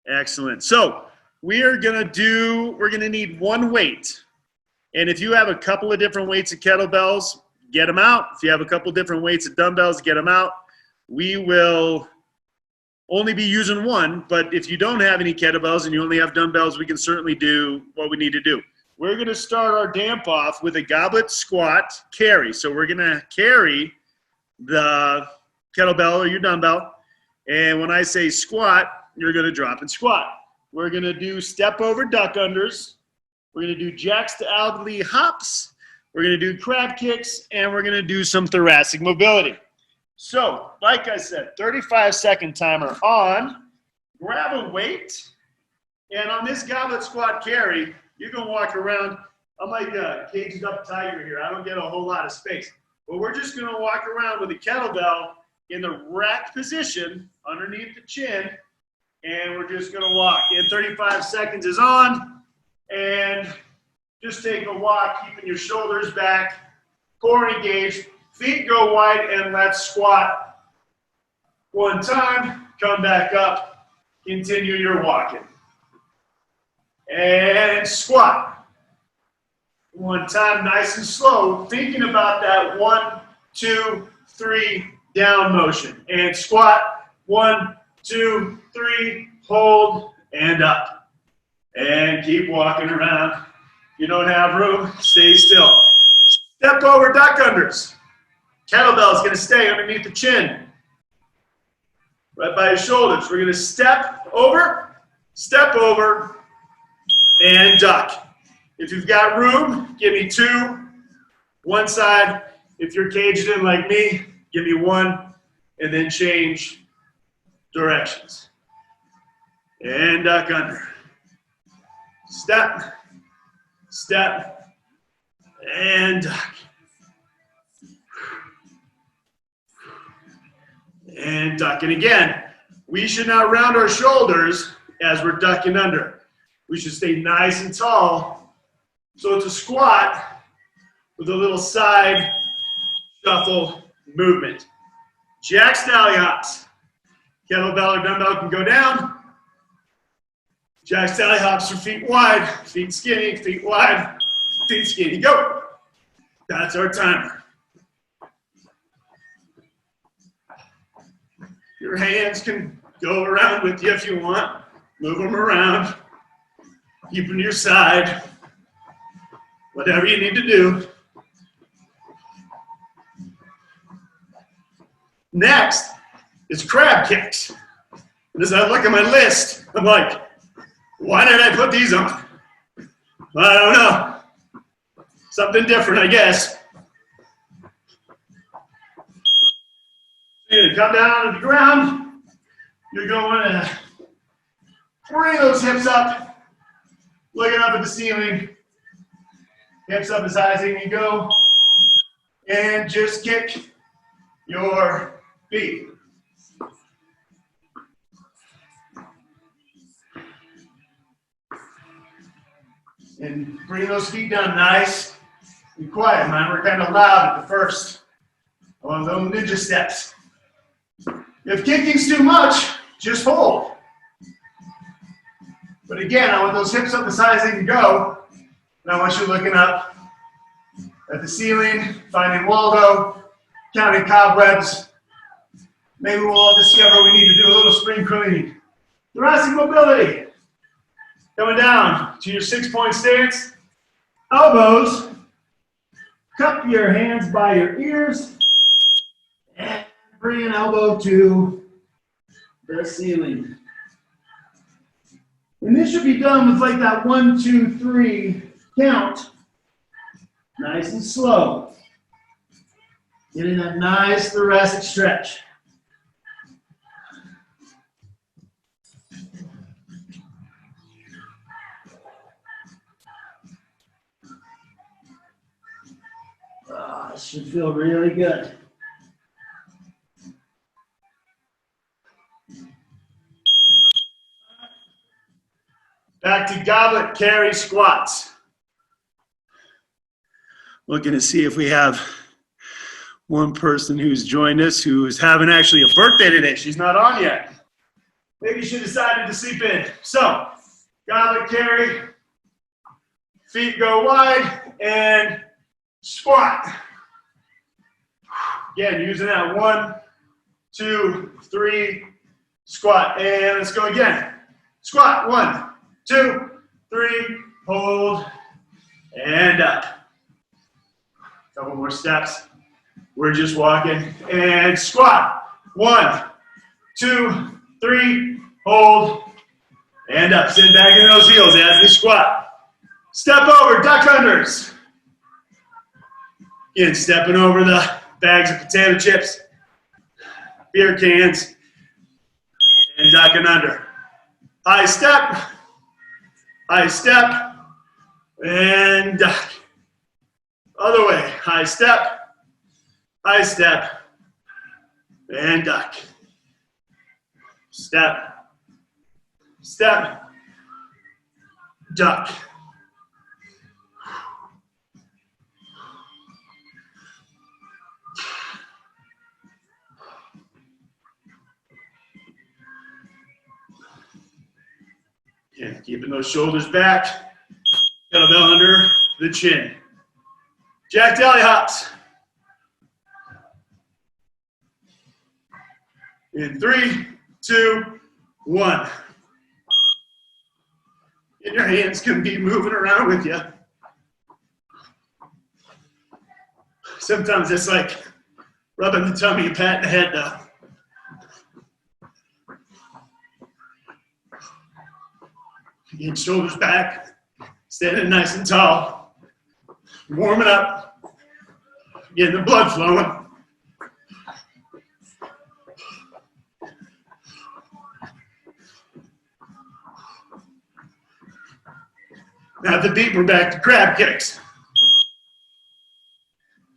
Excellent. So we're going to need one weight. And if you have a couple of different weights of kettlebells, get them out. If you have a couple of different weights of dumbbells, get them out. We will only be using one, but if you don't have any kettlebells and you only have dumbbells, we can certainly do what we need to do. We're going to start our damp off with a goblet squat carry. So we're going to carry the kettlebell or your dumbbell. And when I say squat, you're going to drop and squat. We're going to do step over duck unders. We're going to do jacks to elbow hops. We're going to do crab kicks, and we're going to do some thoracic mobility. So, like I said, 35-second timer on. Grab a weight, and on this goblet squat carry, you're going to walk around. I'm like a caged up tiger here. I don't get a whole lot of space. But we're just going to walk around with a kettlebell in the racked position underneath the chin, and we're just going to walk. And 35 seconds is on, and just take a walk, keeping your shoulders back, core engaged, feet go wide, and let's squat. One time, come back up, continue your walking. And squat. One time, nice and slow, thinking about that 1, 2, 3 down motion. And squat, 1, 2, 3, hold, and up. And keep walking around. If you don't have room, stay still. Step over duck unders. Kettlebell is going to stay underneath the chin, right by your shoulders. We're going to step over, and duck. If you've got room, give me 2, one side. If you're caged in like me, give me 1, and then change directions. And duck under. Step, step, and duck. And duck. And again, we should not round our shoulders as we're ducking under. We should stay nice and tall. So it's a squat with a little side shuffle movement. Jack style hops. Kettlebell or dumbbell can go down. Jack style hops for feet wide, feet skinny, feet wide, feet skinny. Go. That's our timer. Your hands can go around with you if you want. Move them around. Keep them to your side. Whatever you need to do. Next is crab kicks. And as I look at my list, I'm like, why did I put these on? I don't know. Something different, I guess. You're going to come down to the ground. You're going to bring those hips up, looking up at the ceiling. Hips up as high as they can go. And just kick your feet. And bring those feet down nice and quiet. Mine were kind of loud at the first. On those ninja steps. If kicking's too much, just hold. But again, I want those hips up as high as they can go. And I want you looking up at the ceiling, finding Waldo, counting cobwebs. Maybe we'll all discover we need to do a little spring cleaning. Thoracic mobility. Coming down to your 6-point stance. Elbows. Cup your hands by your ears. And bring an elbow to the ceiling. And this should be done with like that 1, 2, 3 count. Nice and slow. Getting that nice thoracic stretch. Oh, this should feel really good. Back to goblet carry squats. Looking to see if we have one person who's joined us who is having actually a birthday today. She's not on yet. maybe she decided to sleep in. So, goblet carry, feet go wide, and squat. Again, using that 1, 2, 3, squat. And let's go again. Squat, 1, 2, 3, hold, and up. Couple more steps. We're just walking. And squat, 1, 2, 3, hold, and up. Send back in those heels as we squat. Step over, duck unders. Again, stepping over the bags of potato chips, beer cans, and ducking under. High step, and duck. Other way, high step, and duck. Step, duck. And keeping those shoulders back, kettlebell under the chin. Jack Dally hops. In 3, 2, 1. And your hands can be moving around with you. Sometimes it's like rubbing the tummy and patting the head though. Again, shoulders back, standing nice and tall, warming up, getting the blood flowing. Now at the beat, we're back to crab kicks.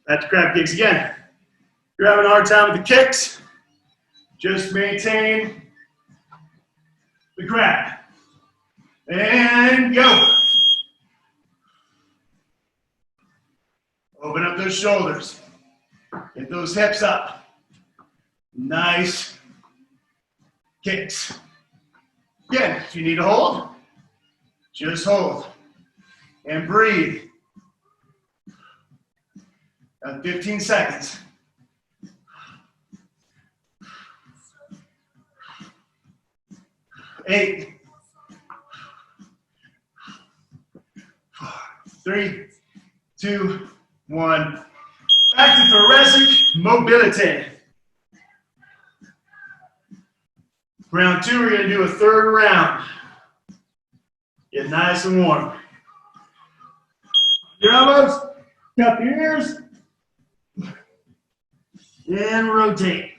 Back to crab kicks again. If you're having a hard time with the kicks, just maintain the crab. And go. Open up those shoulders. Get those hips up. Nice kicks. Again, if you need to hold, just hold. And breathe. 15 seconds. 8, 4, 3, 2, 1. Back to thoracic mobility. Round 2, we're going to do a third round. Get nice and warm. Your elbows, cup your ears, and rotate.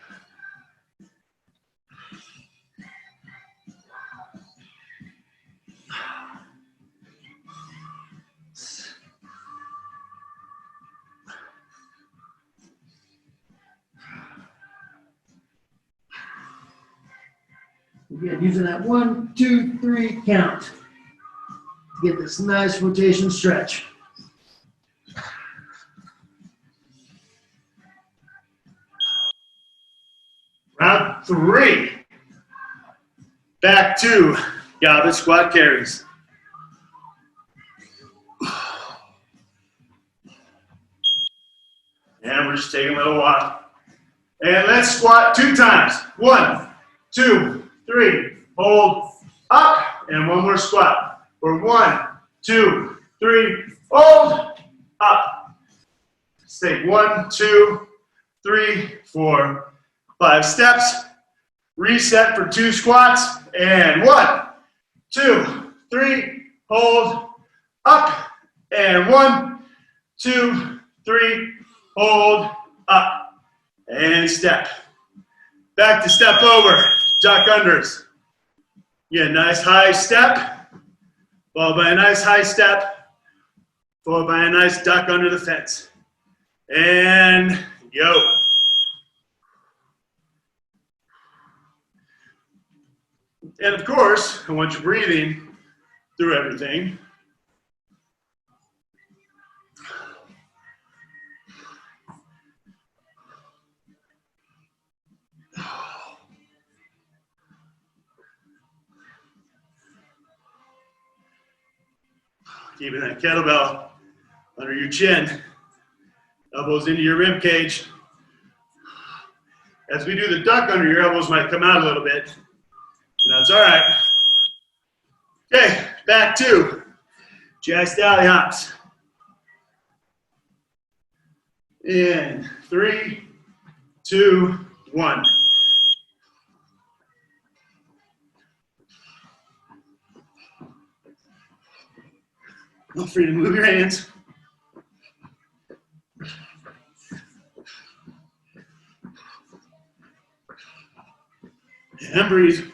Again, using that 1, 2, 3 count. Get this nice rotation stretch. Round 3. Back to goblet squat carries. And we're just taking a little walk. And let's squat 2 times. 1, 2, 3. Hold up. And one more squat. For 1, 2, 3. Hold up. Let's take 1, 2, 3, 4, 5 steps. Reset for 2 squats. And 1, 2, 3. Hold up. And 1, 2, 3. Hold up. And step. Back to step over. Duck unders. Yeah, nice high step. Followed by a nice high step. Followed by a nice duck under the fence. And go. And of course, I want you breathing through everything. Keeping that kettlebell under your chin, elbows into your rib cage. As we do the duck under, your elbows might come out a little bit, and that's all right. Okay, back to jack stallion hops. In 3, 2, 1. Feel free to move your hands. And breathe.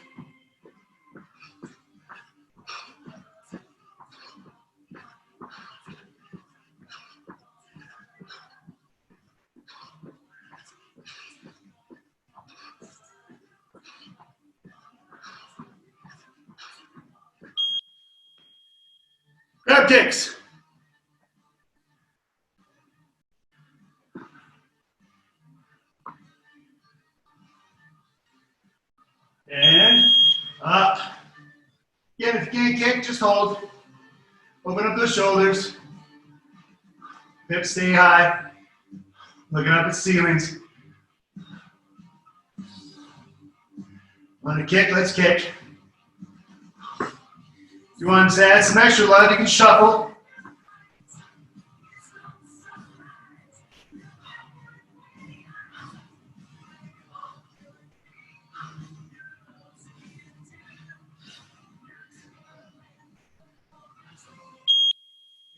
Crab kicks. And up. Again, if you can't kick, just hold. Open up those shoulders. Hips stay high. Looking up at ceilings. Want to kick? Let's kick. If you want to add some extra love, you can shuffle.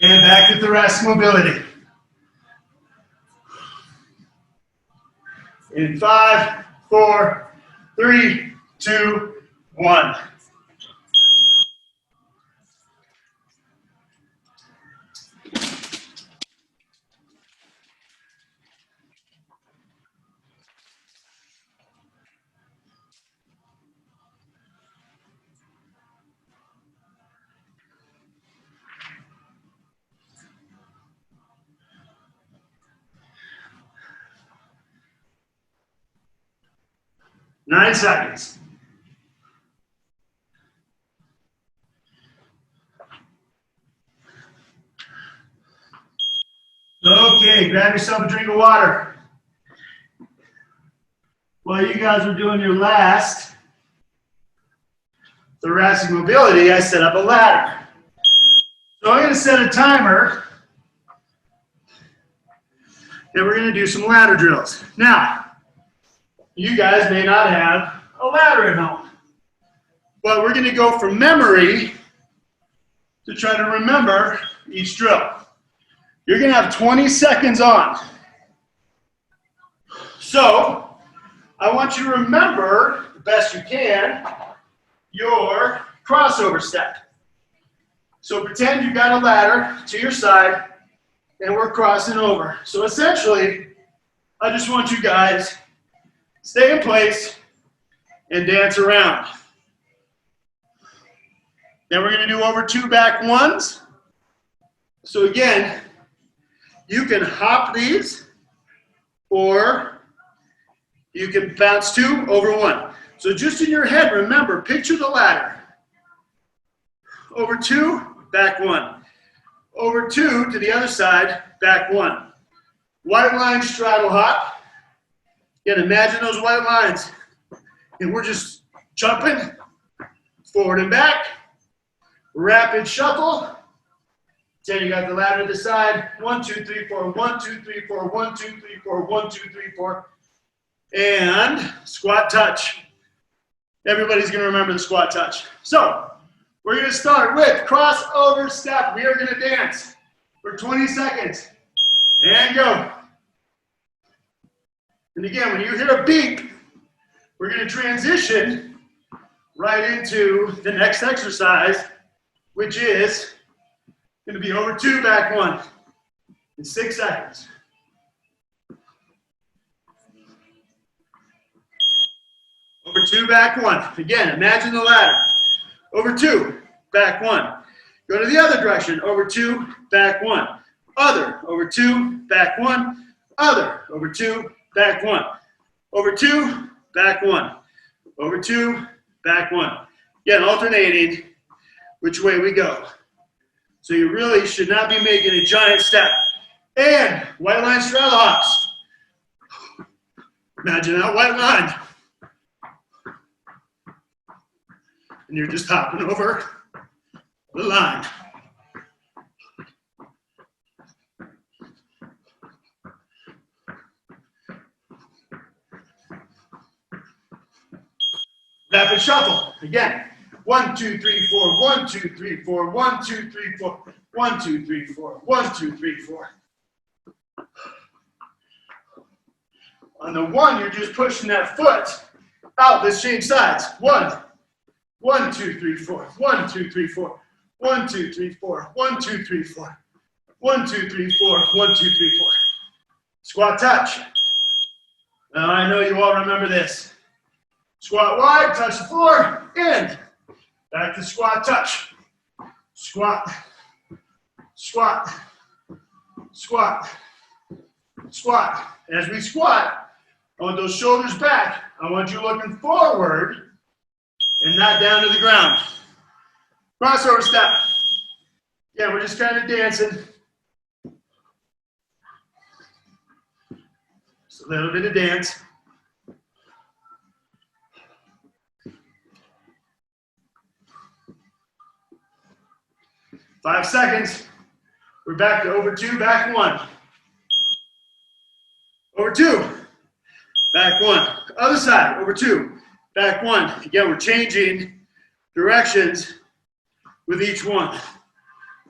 And back to thoracic mobility. In 5, 4, 3, 2, 1. Nine seconds. Okay, grab yourself a drink of water. While you guys were doing your last thoracic mobility, I set up a ladder. So I'm going to set a timer, and we're going to do some ladder drills. Now, you guys may not have a ladder at home, but we're going to go from memory to try to remember each drill. You're going to have 20 seconds on. So I want you to remember, the best you can, your crossover step. So pretend you've got a ladder to your side, and we're crossing over. So essentially, I just want you guys stay in place and dance around. Then we're going to do over 2 back ones. So again, you can hop these, or you can bounce 2 over 1. So just in your head, remember, picture the ladder. Over 2, back 1. Over 2 to the other side, back 1. White line straddle hop. Again, imagine those white lines. And we're just jumping forward and back. Rapid shuffle. Then you got the ladder to the side. 1, 2, 3, 4. 1, 2, 3, 4. 1, 2, 3, 4. 1, 2, 3, 4. And squat touch. Everybody's going to remember the squat touch. So we're going to start with crossover step. We are going to dance for 20 seconds. And go. And again, when you hear a beep, we're going to transition right into the next exercise, which is going to be over 2, back 1 in 6 seconds. Over 2, back 1. Again, imagine the ladder. Over 2, back 1. Go to the other direction. Over 2, back 1. Other. Over 2, back 1. Other. Over 2, back 1. Over 2, back 1. Over 2, back 1. Again, alternating which way we go. So you really should not be making a giant step. And white line straddle hops. Imagine that white line. And you're just hopping over the line. Rapid shuffle. Again. 1, 2, 3, 4. 1, 2, 3, 4. 1, 2, 3, 4. 1, 2, 3, 4. 1, 2, 3, 4. On the 1, you're just pushing that foot out. Let's change sides. 1, 1, 2, 3, 4. 1, 2, 3, 4. 1, 2, 3, 4. 1, 2, 3, 4. 1, 2, 3, 4. 1, 2, 3, 4. Squat touch. Now I know you all remember this. Squat wide, touch the floor, and back to squat touch. Squat, squat, squat, squat. As we squat, I want those shoulders back. I want you looking forward and not down to the ground. Crossover step. Yeah, we're just kind of dancing. Just a little bit of dance. Five seconds. We're back to over 2, back 1. Over 2, back 1. Other side, over 2, back 1. Again, we're changing directions with each one.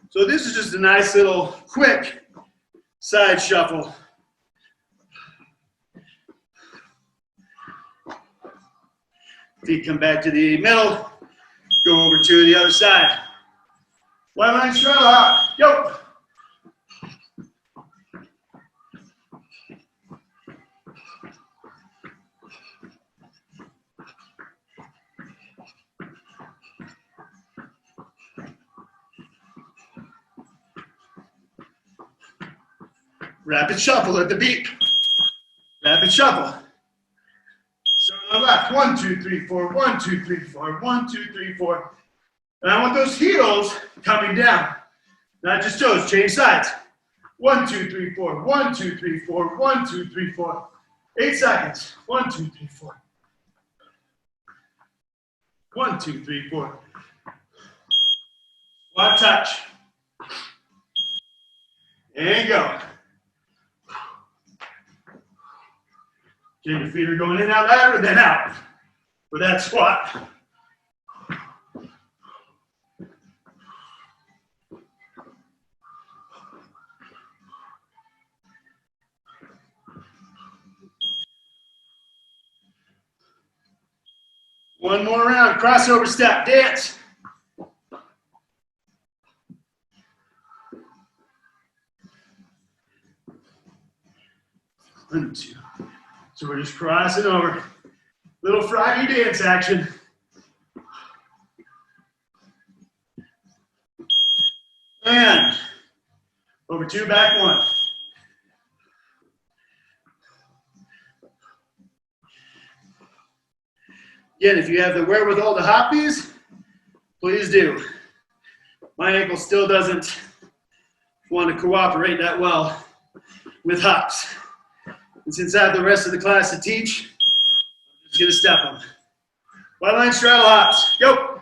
So this is just a nice little quick side shuffle. Feet come back to the middle, go over to the other side. White line straddle hop. Yo. Rapid shuffle at the beat. Rapid shuffle. Start on the left. 1, 2, 3, 4. 1, 2, 3, 4. 1, 2, 3, 4. And I want those heels coming down, not just toes. Change sides. 1, 2, 3, 4. 1, 2, 3, 4. 1, 2, 3, 4. 8 seconds. 1, 2, 3, 4. 1, 2, 3, 4. Squat touch. And go. Okay, your feet are going in and out ladder, then out for that squat. One more round, crossover step, dance. One, 2. So we're just crossing over. Little Friday dance action. And over 2, back 1. Again, if you have the wherewithal to hop these, please do. My ankle still doesn't want to cooperate that well with hops. And since I have the rest of the class to teach, I'm just going to step them. White line straddle hops. Go.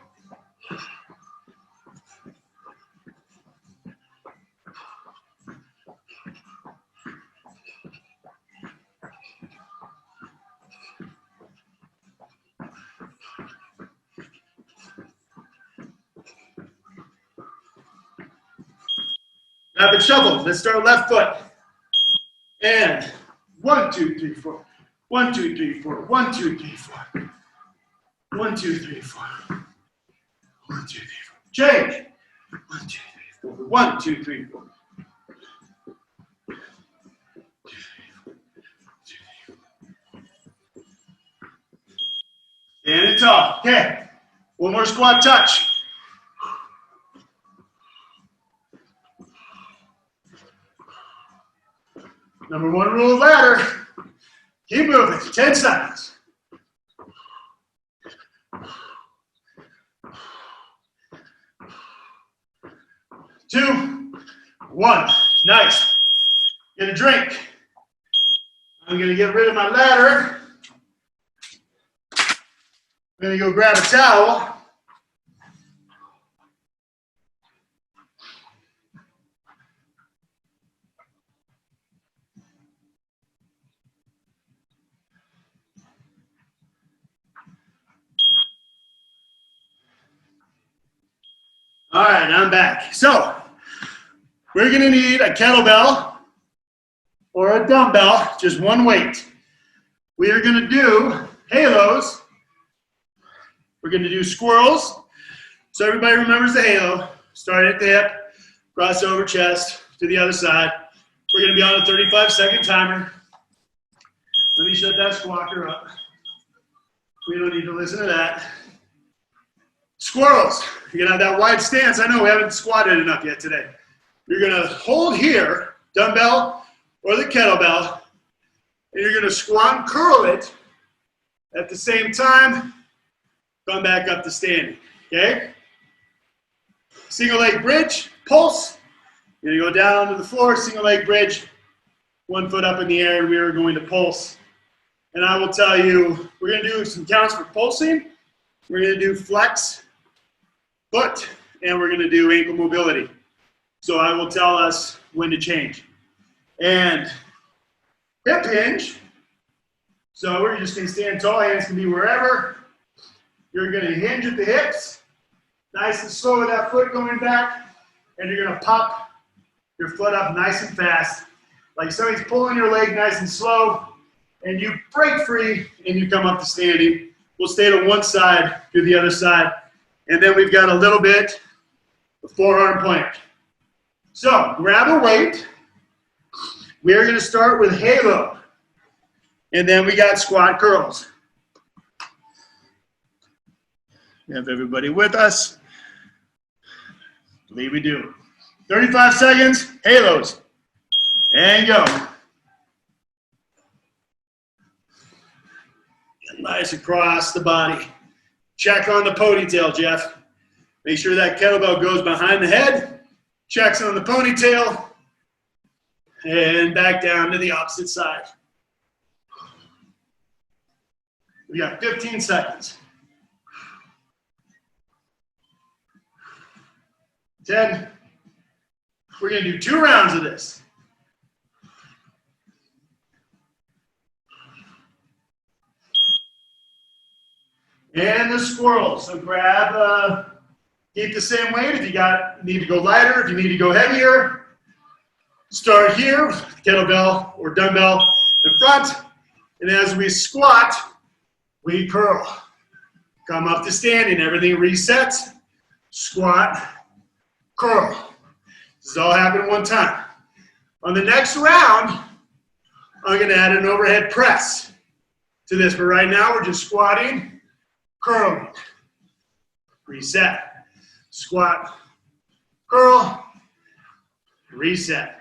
Rapid shuffle. Let's start left foot. And 1, 2, 3, 4. 1, 2, 3, 4. 1, 2, 3, 4. 1, 2, 3, 4. 1, 2, 3, 4. Change. 1, 2, 3, 4. 1, 2, 3, 4. 2, 3, 4. 2, 3, 4. Stand tall. Okay. One more squat touch. Number 1 rule of ladder, keep moving, 10 seconds. 2, 1. Nice. Get a drink. I'm going to get rid of my ladder. I'm going to go grab a towel. All right, I'm back. So, we're going to need a kettlebell or a dumbbell, just one weight. We are going to do halos. We're going to do squirrels. So everybody remembers the halo. Start at the hip, cross over chest to the other side. We're going to be on a 35-second timer. Let me shut that squawker up. We don't need to listen to that. Squirrels. You're going to have that wide stance. I know we haven't squatted enough yet today. You're going to hold here, dumbbell or the kettlebell, and you're going to squat and curl it at the same time. Come back up to standing, okay? Single leg bridge, pulse. You're going to go down onto the floor, single leg bridge, 1 foot up in the air, and we are going to pulse. And I will tell you, we're going to do some counts for pulsing. We're going to do flex, foot, and we're going to do ankle mobility. So I will tell us when to change. And hip hinge. So we're just going to stand tall, hands can be wherever. You're going to hinge at the hips, nice and slow with that foot going back, and you're going to pop your foot up nice and fast, like somebody's pulling your leg nice and slow, and you break free, and you come up to standing. We'll stay to one side, do the other side, and then we've got a little bit of forearm plank. So grab a weight. We are going to start with halo, and then we got squat curls. We have everybody with us. I believe we do. 35 seconds, halos, and go. Nice across the body. Check on the ponytail, Jeff. Make sure that kettlebell goes behind the head. Checks on the ponytail. And back down to the opposite side. We got 15 seconds. 10. We're going to do 2 rounds of this. And the squirrels. So grab, keep the same weight. If you need to go lighter, if you need to go heavier, start here with kettlebell or dumbbell in front. And as we squat, we curl. Come up to standing. Everything resets. Squat, curl. This is all happening one time. On the next round, I'm going to add an overhead press to this. But right now, we're just squatting, curling. Reset. Squat, curl, reset.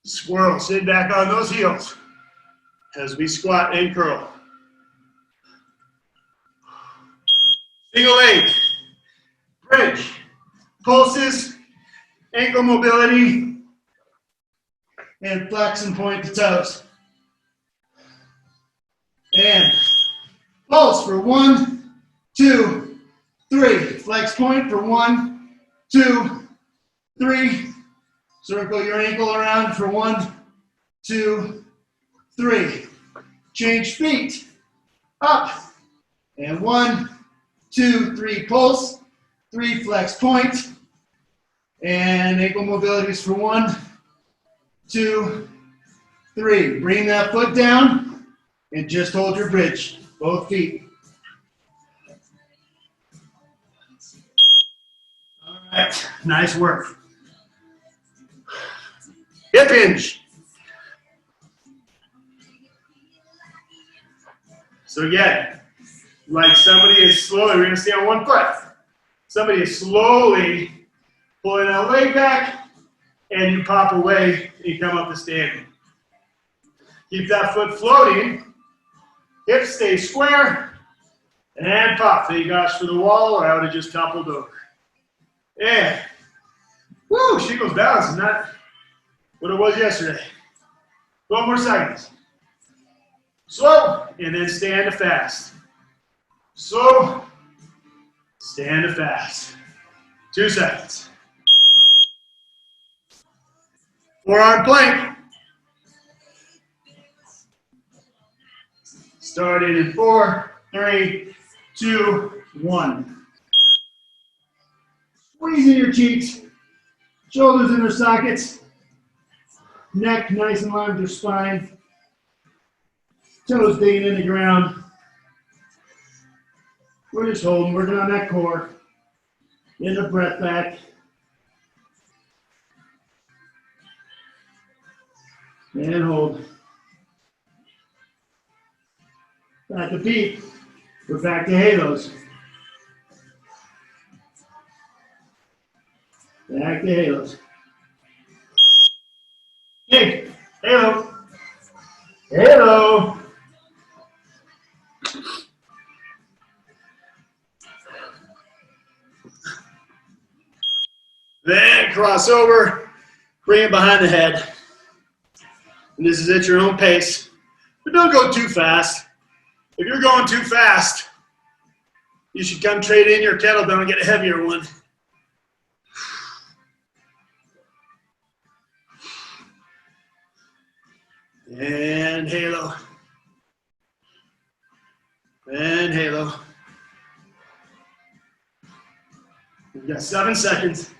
Swirl. Sit back on those heels as we squat and curl. Single leg, bridge, pulses, ankle mobility, and flex and point the toes. And pulse for 1, 2, 3. Flex point for 1, 2, 3. Circle your ankle around for 1, 2, 3. Change feet. Up. And 1, 2, 3. Pulse. 3. Flex point. And ankle mobility is for 1, 2, 3. Bring that foot down and just hold your bridge. Both feet. All right. Nice work. Hip hinge. So again, like somebody is slowly, we're going to stay on one foot. Somebody is slowly pulling that leg back, and you pop away, and you come up to standing. Keep that foot floating. Hips stay square, and pop. Thank gosh for the wall, or I would have just toppled over. And Woo, Shinkle's balance is not what it was yesterday. 12 more seconds. Slow, and then stand to fast. Slow, stand to fast. 2 seconds. Forearm plank. Starting in 4, 3, 2, 1. Squeezing your cheeks, shoulders in their sockets, neck nice and long with your spine, toes digging in the ground. We're just holding, working on that core. Get the breath back. And hold. Back to beat. We're back to halos. Back to halos. Hey, halo. Halo. Then cross over, bring it behind the head. And this is at your own pace. But don't go too fast. If you're going too fast, you should come trade in your kettlebell and get a heavier one. And halo. And halo. We've got 7 seconds.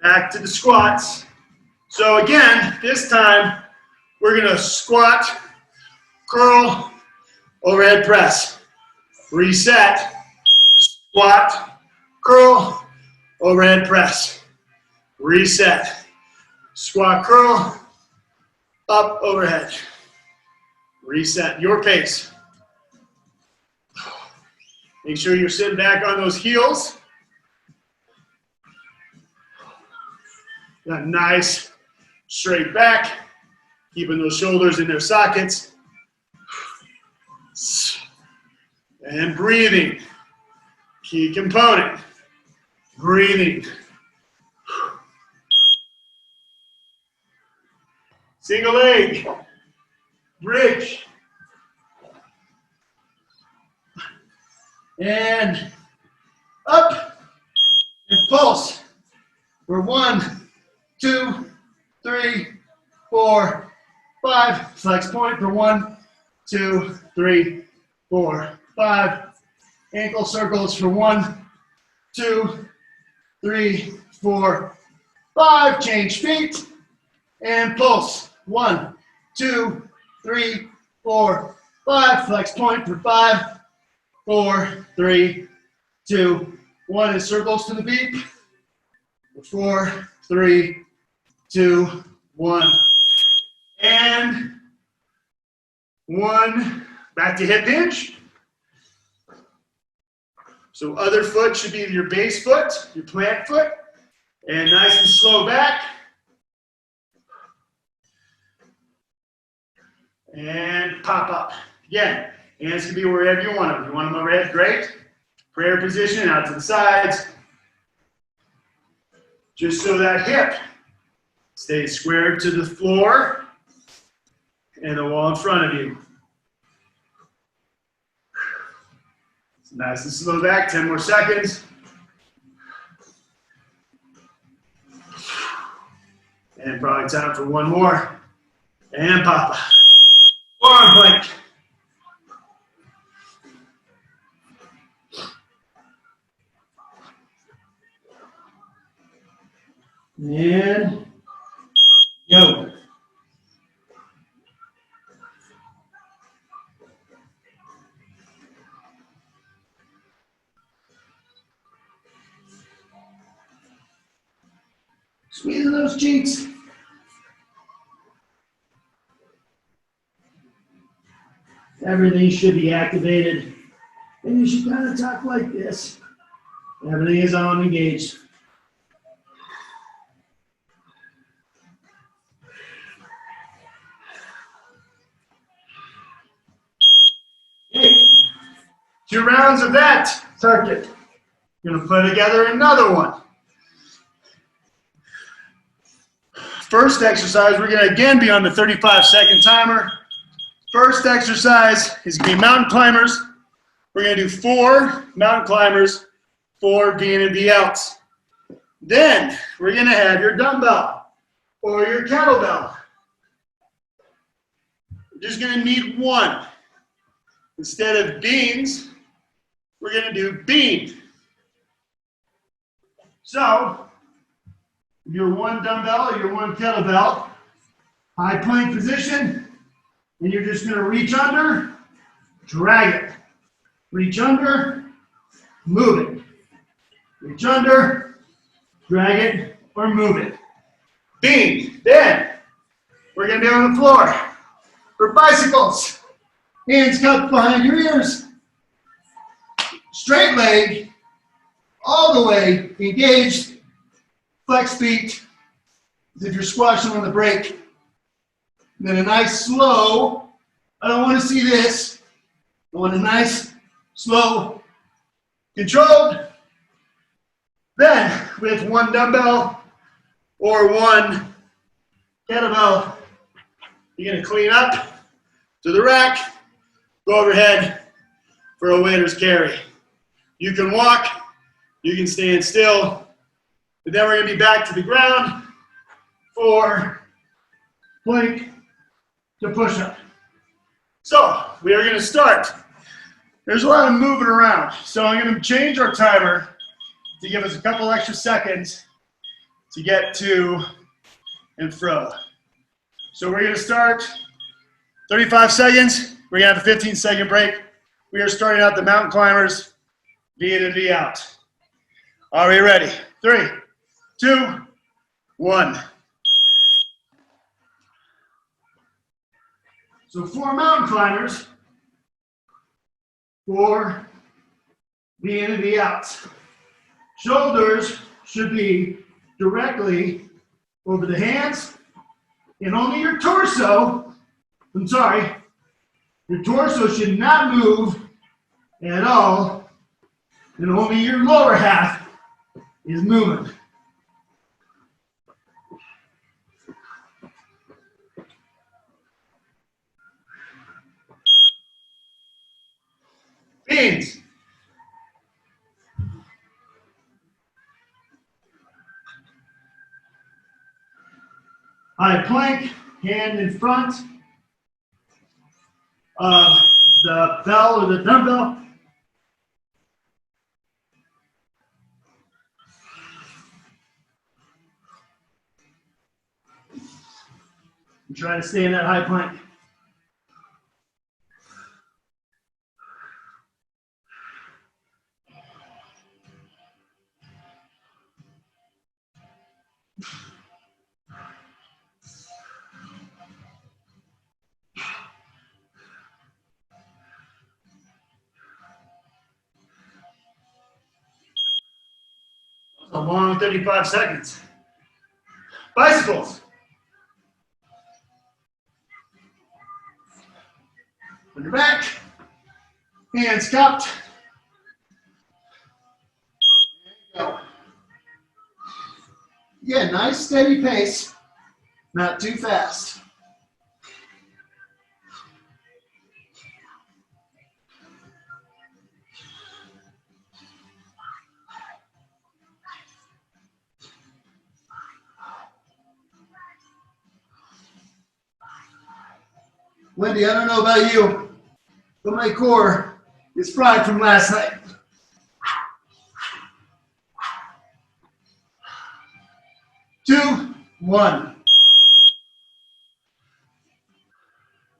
Back to the squats. So again, this time we're going to squat, curl, overhead press. Reset, squat, curl, overhead press. Reset, squat, curl, up, overhead. Reset, your pace. Make sure you're sitting back on those heels. Got nice straight back, keeping those shoulders in their sockets. And breathing, key component. Breathing. Single leg, bridge. And up, and pulse. For 1, 2, 3, 4, 5. Flex point for 1, 2, 3, 4, 5. Ankle circles for 1, 2, 3, 4, 5. Change feet and pulse. 1, 2, 3, 4, 5. Flex point for 5, 4, 3, 2, 1. And circles to the beat. 4, 3, 2, 1. And 1. Back to hip hinge. So other foot should be your base foot, your plant foot. And nice and slow back. And pop up. Again, hands can be wherever you want them. If you want them overhead, great. Prayer position, out to the sides. Just so that hip stays squared to the floor and the wall in front of you. Nice and slow back, 10 more seconds. And probably time for one more. And pop. Forearm plank. And go. Squeeze those cheeks. Everything should be activated. And you should kind of talk like this. Everything is on engaged. Okay. 2 rounds of that circuit. You're going to put together another one. First exercise, we're going to again be on the 35-second timer. First exercise is going to be mountain climbers. We're going to do 4 mountain climbers, 4 V-in and V-outs. Then we're going to have your dumbbell or your kettlebell. You're just going to need 1. Instead of beans, we're going to do bean. So, your 1 dumbbell or your 1 kettlebell, high plank position, and you're just going to reach under, drag it. Reach under, move it. Reach under, drag it, or move it. Bean. Then, we're going to be on the floor. For bicycles, hands cupped behind your ears. Straight leg, all the way engaged. Flex feet, as if you're squashing on the brake. And then a nice slow, I don't want to see this. I want a nice, slow, controlled. Then, with 1 dumbbell or 1 kettlebell, you're going to clean up to the rack, go overhead for a waiter's carry. You can walk, you can stand still, but then we're going to be back to the ground for plank to push-up. So, we are going to start. There's a lot of moving around, so I'm going to change our timer to give us a couple extra seconds to get to and fro. So we're going to start 35 seconds. We're going to have a 15-second break. We are starting out the mountain climbers, V-in and V-out. Are we ready? 3, 2, 1. So 4 mountain climbers, 4 V-in and V-outs. Shoulders should be directly over the hands, and only your torso, your torso should not move at all, and only your lower half is moving. Beans. High plank, hand in front of the bell or the dumbbell. And try to stay in that high plank. A long 35 seconds. Bicycles. On your back, hands cupped. There you go. Yeah, nice steady pace, not too fast. Wendy, I don't know about you, but my core is fried from last night. Two, one.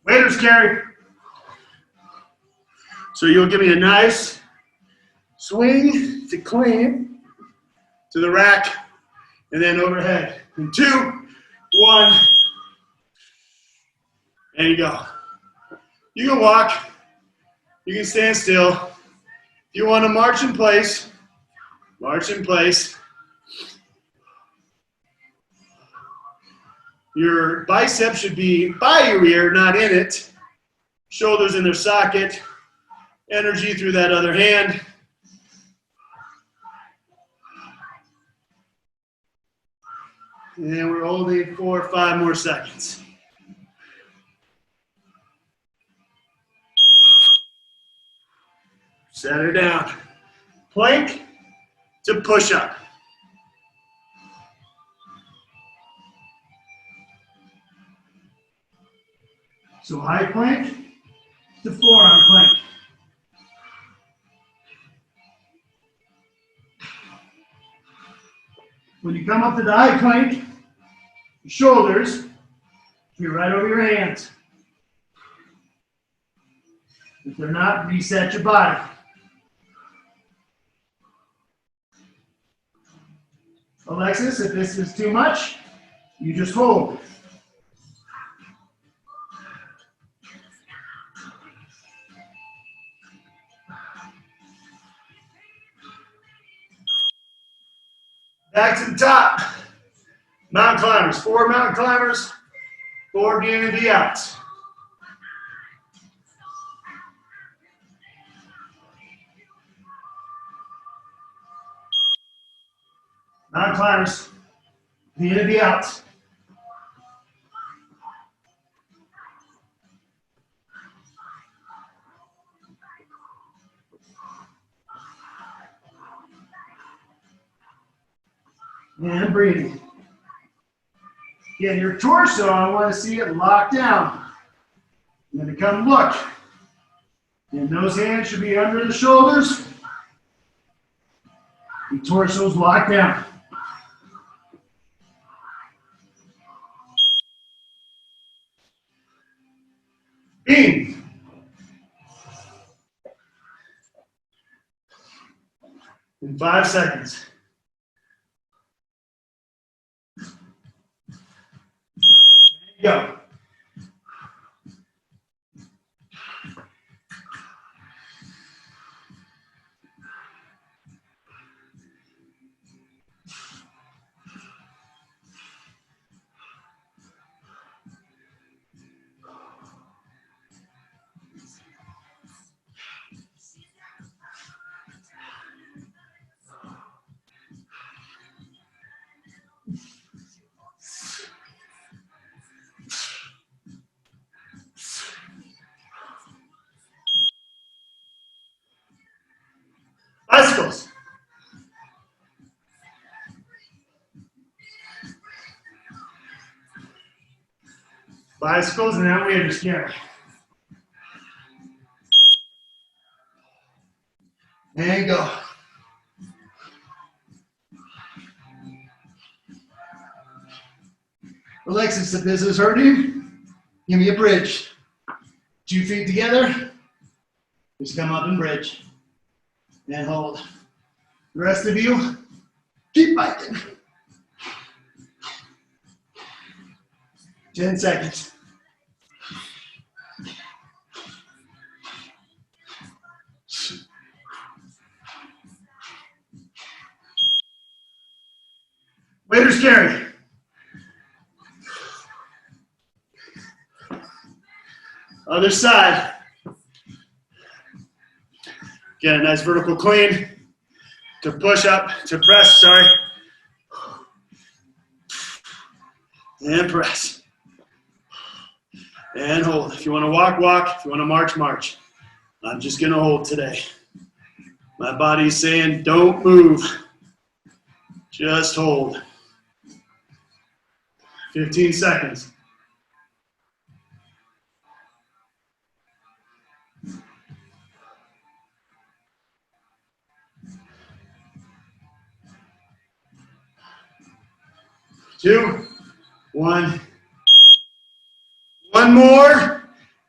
Waiter's carry. So you'll give me a nice swing to clean to the rack and then overhead. And 2, 1. There you go. You can walk. You can stand still. If you want to march in place, march in place. Your biceps should be by your ear, not in it. Shoulders in their socket. energy through that other hand. And we're holding 4 or 5 more seconds. Set her down. Plank to push up. So high plank to forearm plank. When you come up to the high plank, your shoulders be right over your hands. If they're not, reset your body. Alexis, if this is too much, you just hold. Back to the top. Mountain climbers, 4 mountain climbers, 4 DNB outs. Mountain climbers, DNB outs. And breathing. Again, your torso, I want to see it locked down. You're going to come look. And those hands should be under the shoulders. Your torso's locked down. Beam. In 5 seconds. Go. Bicycles. Bicycles and now we just carry. And go. Alexis, if this is hurting, give me a bridge. 2 feet together. Just come up and bridge. And hold. The rest of you, keep fighting. 10 seconds. Waiters carry. Other side. Get a nice vertical clean. To push up, to press, sorry. And press. And hold. If you want to walk, walk. If you want to march, march. I'm just going to hold today. My body's saying, don't move. Just hold. 15 seconds. Two, one. One more.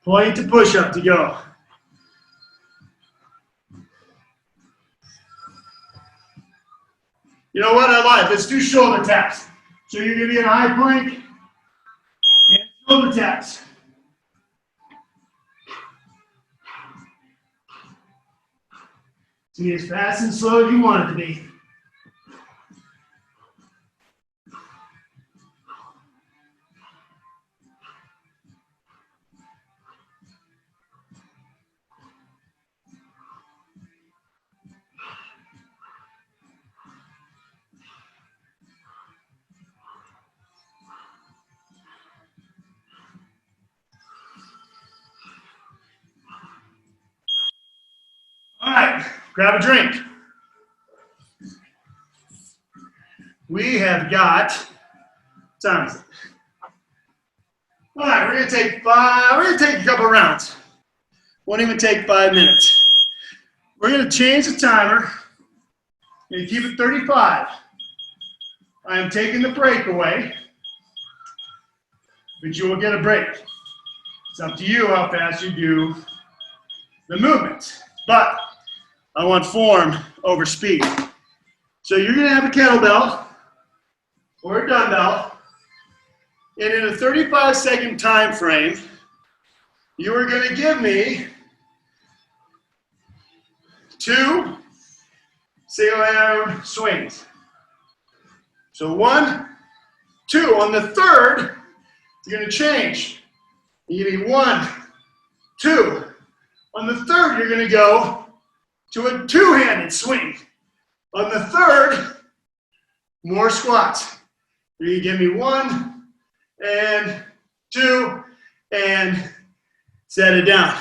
Point to push up to go. You know what? I lied. Let's do shoulder taps. So you're going to be in a high plank and shoulder taps. Be as fast and slow as you want it to be. grab a drink. We have got, what time is it? All right, we're gonna take a couple rounds. Won't even take 5 minutes. We're gonna change the timer. We're gonna keep it 35. I am taking the break away, but you will get a break. It's up to you how fast you do the movement. But I want form over speed. So you're gonna have a kettlebell or a dumbbell, and in a 35-second time frame, you are gonna give me 2 single arm swings. So 1, 2. On the third, you're gonna change. You give me 1, 2. On the third, you're gonna go to a 2-handed swing. On the third, more squats. You give me 1 and 2 and set it down.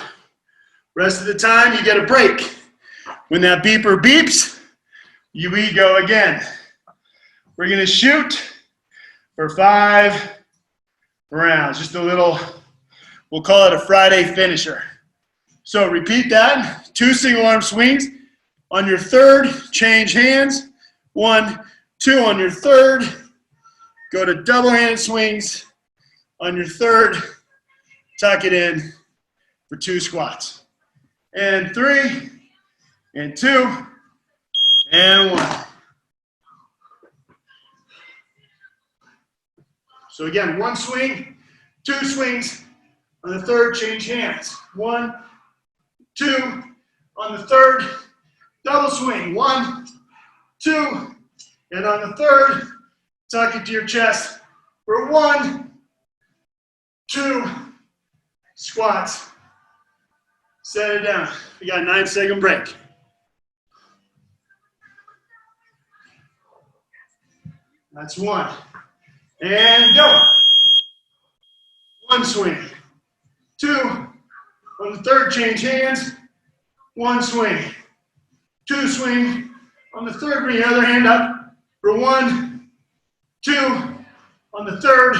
Rest of the time, you get a break. When that beeper beeps, we go again. We're gonna shoot for 5 rounds. Just a little, we'll call it a Friday finisher. So repeat that, 2 single arm swings. On your third, change hands. 1, 2 on your third. Go to double-handed swings. On your third, tuck it in for 2 squats. And 3, and 2, and 1. So again, 1 swing, 2 swings. On the third, change hands. 1, 2. On the third, double swing. 1, 2. And on the third, tuck it to your chest for 1, 2 squats. Set it down. We got a 9-second break. That's 1. And go. 1 swing. 2. On the third, change hands. 1 swing. 2 swing. On the third, bring your other hand up for 1, 2. On the third,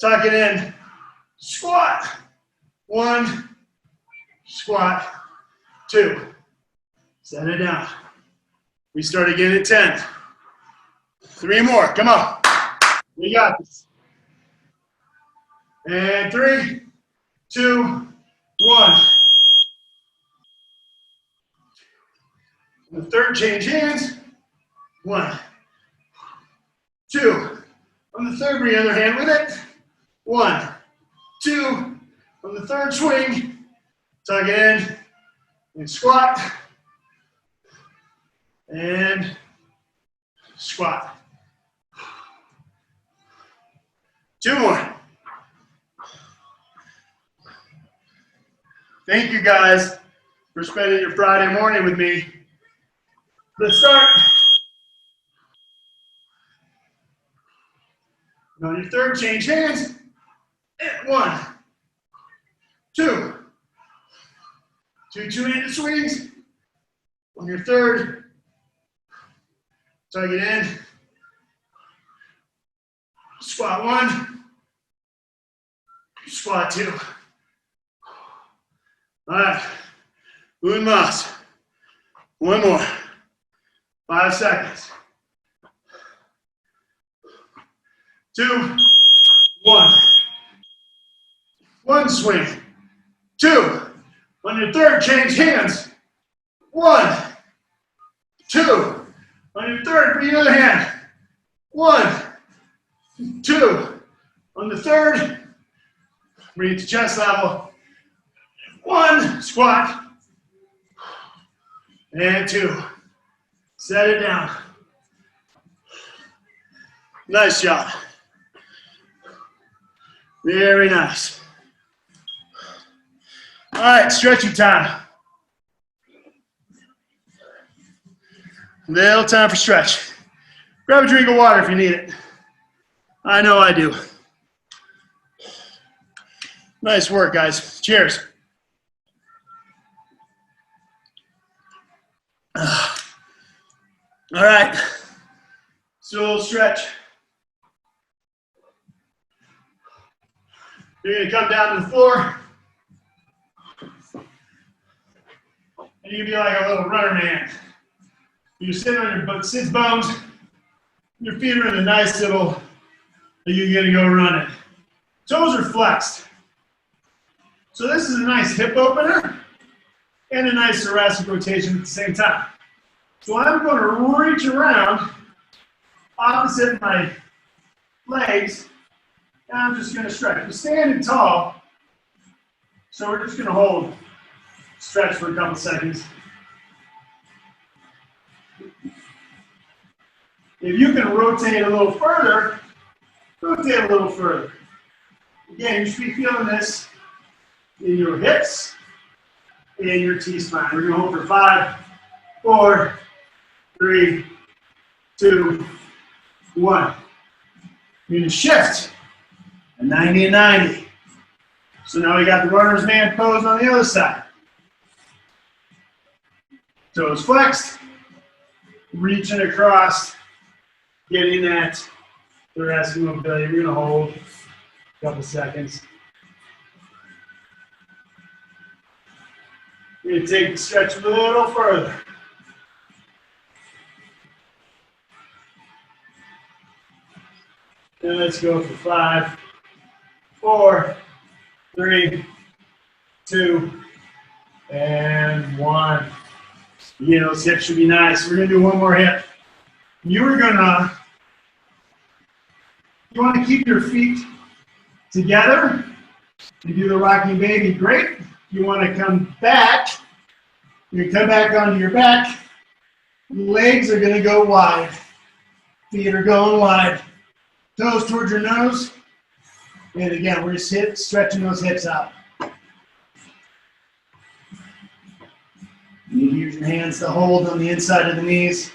tuck it in. Squat. 1, squat. 2. Set it down. We start again at 10. 3 more. Come on. We got this. And 3, 2, 1. On the third, change hands. 1, 2. On the third, bring your other hand with it. 1, 2. On the third swing, tuck it in and squat. And squat. 2 more. Thank you guys for spending your Friday morning with me. Let's start. And on your third, change hands. And 1, 2. 2 2-handed swings. On your third, tuck it in. Squat 1. Squat 2. All right. Un más. 1 more. 5 seconds. 2, 1. 1 swing. 2. On your third, change hands. 1, 2. On your third, bring your other hand. 1, 2. On the third, bring it to chest level. 1, squat. And 2. Set it down. Nice job. Very nice. All right, stretching time. Little time for stretch. Grab a drink of water if you need it. I know I do. Nice work, guys. Cheers. All right. So a little stretch. You're going to come down to the floor. And you can be like a little runner man. You're sitting on your sits bones. Your feet are in a nice little, you're going to go running. Toes are flexed. So this is a nice hip opener and a nice thoracic rotation at the same time. So I'm going to reach around opposite my legs, and I'm just going to stretch. I'm standing tall, so we're just going to hold, stretch for a couple seconds. If you can rotate a little further, rotate a little further. Again, you should be feeling this in your hips and your T-spine. We're going to hold for 5, 4, 3, 2, 1. You're going to shift a 90 and 90. So now we got the runner's man pose on the other side. Toes flexed, reaching across, getting that thoracic mobility. We're going to hold a couple seconds. We're going to take the stretch a little further. And let's go for 5, 4, 3, 2, and 1. Again, those hips should be nice. We're going to do one more hip. You want to keep your feet together and do the rocking baby. Great. You want to come back. You come back onto your back. Legs are going to go wide. Feet are going wide. Toes towards your nose. And again, we're just stretching those hips out. You use your hands to hold on the inside of the knees.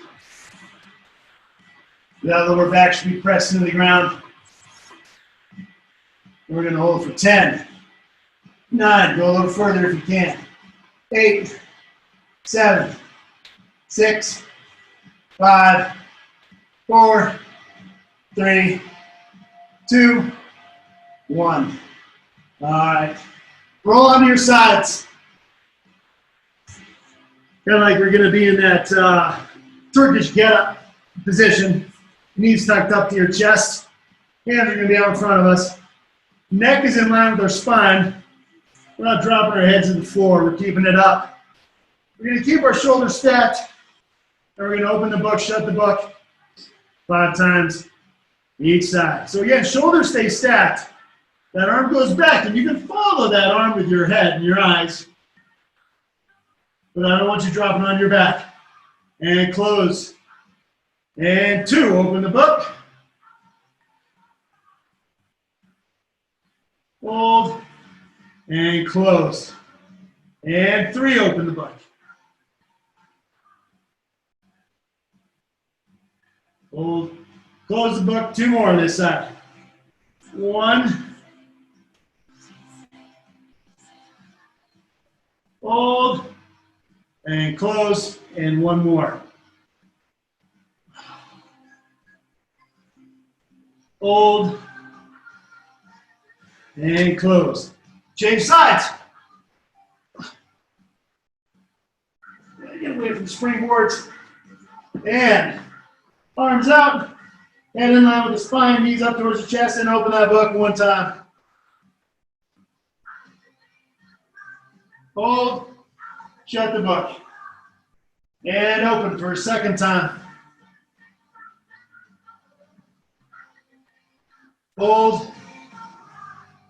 The lower back should be pressed into the ground. We're going to hold for 10, 9, go a little further if you can. 8, 7, 6, 5, 4, 3, 2, 1. All right. Roll onto your sides. Kind of like we're going to be in that Turkish get-up position. Knees tucked up to your chest. Hands are going to be out in front of us. Neck is in line with our spine. We're not dropping our heads to the floor. We're keeping it up. We're going to keep our shoulders stacked. And we're going to open the book, shut the book 5 times each side. So again, shoulders stay stacked. That arm goes back, and you can follow that arm with your head and your eyes. But I don't want you dropping on your back. And close. And 2, open the book. Hold. And close. And 3, open the book. Hold. Close the book. 2 more on this side. 1. Hold. And close. And 1 more. Hold. And close. Change sides. Get away from the springboards. And arms out. Head in line with the spine. Knees up towards the chest. And open that book 1 time. Hold. Shut the book. And open for a 2nd time. Hold.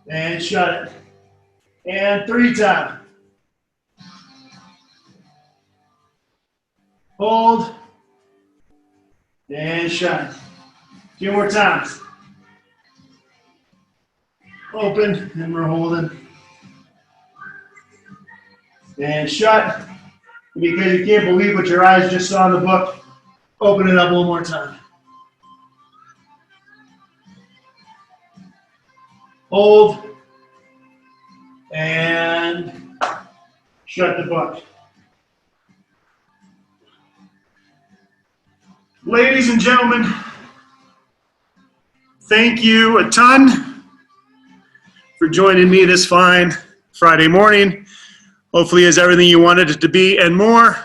And shut it. And 3 times. Hold. And shut it. 2 more times. Open, and we're holding. And shut. Because you can't believe what your eyes just saw in the book, open it up 1 more time. Hold. And shut the book. Ladies and gentlemen, thank you a ton for joining me this fine Friday morning. Hopefully it's everything you wanted it to be and more.